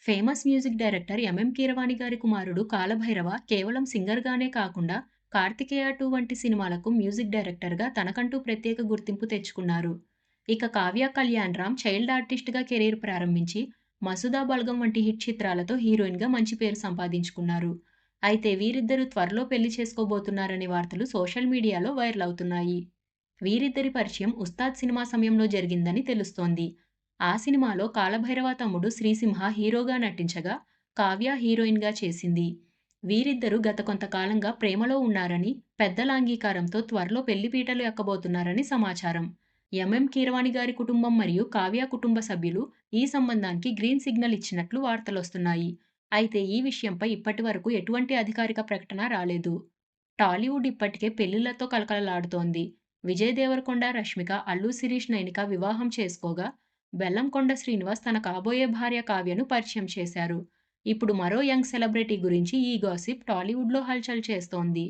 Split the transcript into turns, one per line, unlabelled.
Famous music director MM Keeravani గారి కుమారుడు కాలభైరవ కేవలం సింగర్‌గానే కాకుండా 'కార్తికేయ 2' వంటి సినిమాలకు మ్యూజిక్ డైరెక్టర్‌గా తనకంటూ ప్రత్యేక గుర్తింపు తెచ్చుకున్నారు. ఇక కావ్య కళ్యాణ్‌రామ్ చైల్డ్ ఆర్టిస్ట్‌గా కెరీర్ ప్రారంభించి 'మసుదా బల్గం' వంటి హిట్ చిత్రాలతో హీరోయిన్‌గా మంచి పేరు సంపాదించుకున్నారు. అయితే వీరిద్దరూ త్వరలో పెళ్లి చేసుకోబోతున్నారనే వార్తలు సోషల్ మీడియాలో వైరల్ అవుతున్నాయి. వీరిద్దరి పరిచయం 'ఉస్తాద్' సినిమా సమయంలో జరిగిందని తెలుస్తోంది. ఆ సినిమాలో కాలభైరవ తమ్ముడు శ్రీసింహ హీరోగా నటించగా, కావ్య హీరోయిన్‌గా చేసింది. వీరిద్దరూ గత కొంతకాలంగా ప్రేమలో ఉన్నారని, పెద్దల అంగీకారంతో త్వరలో పెళ్లిపీటలు ఎక్కబోతున్నారని సమాచారం. ఎంఎం కీరవాణి గారి కుటుంబం మరియు కావ్య కుటుంబ సభ్యులు ఈ సంబంధానికి గ్రీన్ సిగ్నల్ ఇచ్చినట్లు వార్తలొస్తున్నాయి. అయితే ఈ విషయంపై ఇప్పటివరకు ఎటువంటి అధికారిక ప్రకటన రాలేదు. టాలీవుడ్ ఇప్పటికే పెళ్లిళ్లతో కలకలలాడుతోంది. విజయ్ దేవరకొండ, రష్మిక, అల్లు శిరీష్, నైనిక వివాహం చేసుకోగా, బెల్లంకొండ శ్రీనివాస్ తన కాబోయే భార్య కావ్యను పరిచయం చేశారు. ఇప్పుడు మరో యంగ్ సెలబ్రిటీ గురించి ఈ గాసిప్ టాలీవుడ్‌లో హల్చల్ చేస్తోంది.